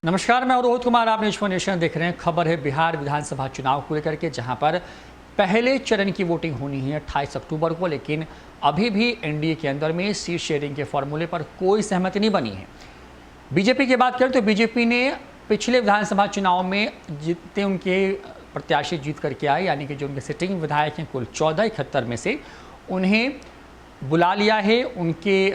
नमस्कार, मैं रोहित कुमार। आप न्यूज़ नेशन देख रहे हैं। खबर है बिहार विधानसभा चुनाव को लेकर के, जहां पर पहले चरण की वोटिंग होनी है 28 अक्टूबर को, लेकिन अभी भी एनडीए के अंदर में सीट शेयरिंग के फॉर्मूले पर कोई सहमति नहीं बनी है। बीजेपी की बात करें तो बीजेपी ने पिछले विधानसभा चुनाव में जितने उनके प्रत्याशी जीत करके आए, यानी कि जो उनके सिटिंग विधायक हैं कुल 14 71 में से, उन्हें बुला लिया है। उनसे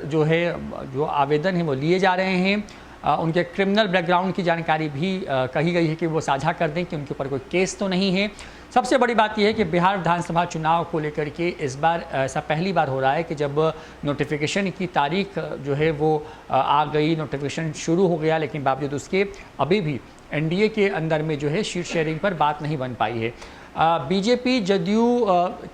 जो आवेदन है वो लिए जा रहे हैं। उनके क्रिमिनल बैकग्राउंड की जानकारी भी कही गई है कि वो साझा कर दें कि उनके ऊपर कोई केस तो नहीं है। सबसे बड़ी बात यह है कि बिहार विधानसभा चुनाव को लेकर के इस बार ऐसा पहली बार हो रहा है कि जब नोटिफिकेशन की तारीख जो है वो आ गई, नोटिफिकेशन शुरू हो गया, लेकिन बावजूद उसके अभी भी एनडीए के अंदर में जो है सीट शेयरिंग पर बात नहीं बन पाई है। बीजेपी जदयू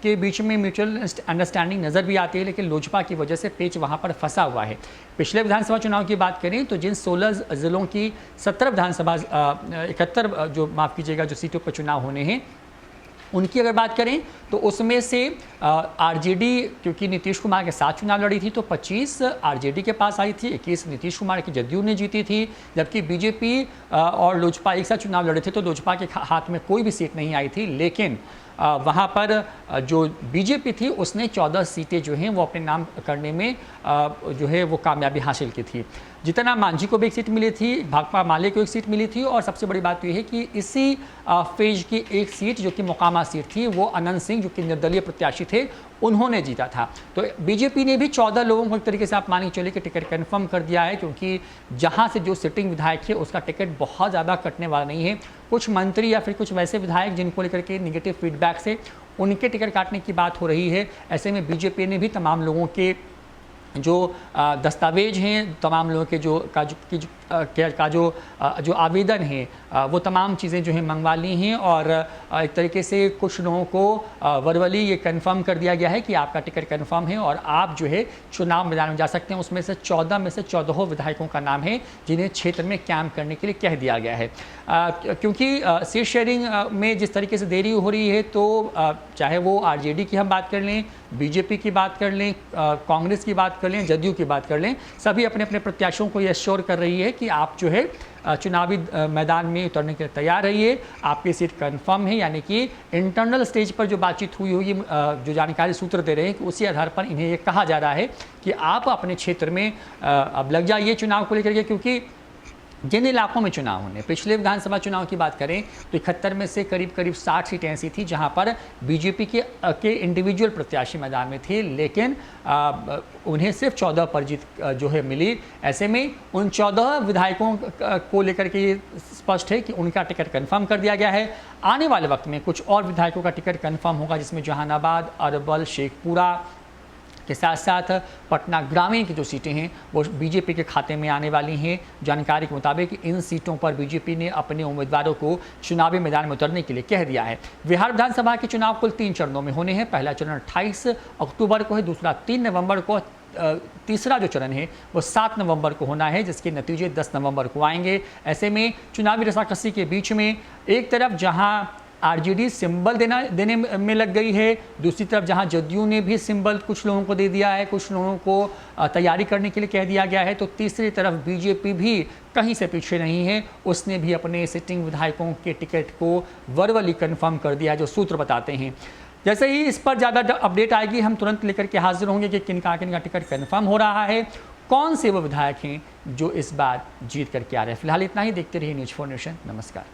के बीच में म्यूचुअल अंडरस्टैंडिंग नज़र भी आती है, लेकिन लोजपा की वजह से पेच वहाँ पर फंसा हुआ है। पिछले विधानसभा चुनाव की बात करें तो जिन 16 ज़िलों की 17 विधानसभा 71 जो सीटों पर चुनाव होने हैं, उनकी अगर बात करें तो उसमें से आरजेडी, क्योंकि नीतीश कुमार के साथ चुनाव लड़ी थी, तो 25 आरजेडी के पास आई थी, 21 नीतीश कुमार की जदयू ने जीती थी। जबकि बीजेपी और लोजपा एक साथ चुनाव लड़े थे तो लोजपा के हाथ में कोई भी सीट नहीं आई थी, लेकिन वहाँ पर जो बीजेपी थी उसने 14 सीटें जो हैं वो अपने नाम करने में जो है वो कामयाबी हासिल की थी। जितना मांझी को भी एक सीट मिली थी, भाकपा माले को एक सीट मिली थी, और सबसे बड़ी बात तो ये है कि इसी फेज की एक सीट जो कि मोकामा सीट थी वो अनंत सिंह जो कि निर्दलीय प्रत्याशी थे उन्होंने जीता था। तो बीजेपी ने भी 14 लोगों को एक तरीके से आप मान के चलिए कि टिकट कंफर्म कर दिया है, क्योंकि जहां से जो सिटिंग विधायक है उसका टिकट बहुत ज़्यादा कटने वाला नहीं है। कुछ मंत्री या फिर कुछ वैसे विधायक जिनको लेकर के निगेटिव फीडबैक से उनके टिकट काटने की बात हो रही है। ऐसे में बीजेपी ने भी तमाम लोगों के जो दस्तावेज हैं, तमाम लोगों के जो आवेदन है वो तमाम चीज़ें जो हैं मंगवा ली हैं, और एक तरीके से कुछ लोगों को वर्बली ये कंफर्म कर दिया गया है कि आपका टिकट कंफर्म है और आप जो है चुनाव मैदान में जा सकते हैं। उसमें से 14 में से 14 विधायकों का नाम है जिन्हें क्षेत्र में कैंप करने के लिए कह दिया गया है। क्योंकि सीट शेयरिंग में जिस तरीके से देरी हो रही है, तो चाहे वो आरजेडी की हम बात कर लें, बीजेपी की बात कर लें, कांग्रेस की बात कर लें, जदयू की बात कर लें, सभी अपने अपने प्रत्याशियों को ये एश्योर कर रही है कि आप जो है चुनावी मैदान में उतरने के लिए तैयार रहिए, आपकी सीट कंफर्म है। यानी कि इंटरनल स्टेज पर जो बातचीत हुई होगी, जो जानकारी सूत्र दे रहे हैं कि उसी आधार पर इन्हें ये कहा जा रहा है कि आप अपने क्षेत्र में अब लग जाइए चुनाव को लेकर के। क्योंकि जिन इलाकों में चुनाव होने, पिछले विधानसभा चुनाव की बात करें तो 71 में से करीब 60 सीटें ऐसी थी जहां पर बीजेपी के इंडिविजुअल प्रत्याशी मैदान में थे, लेकिन उन्हें सिर्फ 14 पर जीत जो है मिली। ऐसे में उन 14 विधायकों को लेकर के ये स्पष्ट है कि उनका टिकट कंफर्म कर दिया गया है। आने वाले वक्त में कुछ और विधायकों का टिकट कंफर्म होगा, जिसमें जहानाबाद, अरवल, शेखपुरा के साथ साथ पटना ग्रामीण की जो सीटें हैं वो बीजेपी के खाते में आने वाली हैं। जानकारी के मुताबिक इन सीटों पर बीजेपी ने अपने उम्मीदवारों को चुनावी मैदान में उतरने के लिए कह दिया है। बिहार विधानसभा के चुनाव कुल 3 चरणों में होने हैं। पहला चरण 28 अक्टूबर को है, दूसरा 3 नवंबर को, तीसरा जो चरण है वो 7 नवंबर को होना है, जिसके नतीजे 10 नवंबर को आएंगे। ऐसे में चुनावी रसाकसी के बीच में एक तरफ जहां आरजेडी सिंबल देने में लग गई है, दूसरी तरफ जहां जदयू ने भी सिंबल कुछ लोगों को दे दिया है, कुछ लोगों को तैयारी करने के लिए कह दिया गया है, तो तीसरी तरफ बीजेपी भी कहीं से पीछे नहीं है। उसने भी अपने सिटिंग विधायकों के टिकट को वर्बली कंफर्म कर दिया है, जो सूत्र बताते हैं। जैसे ही इस पर ज़्यादा अपडेट आएगी हम तुरंत लेकर के हाजिर होंगे कि किनका टिकट कंफर्म हो रहा है, कौन से वो विधायक हैं जो इस बार जीत करके आ रहे हैं। फिलहाल इतना ही। देखते रहिए न्यूज़ 4 नेशन। नमस्कार।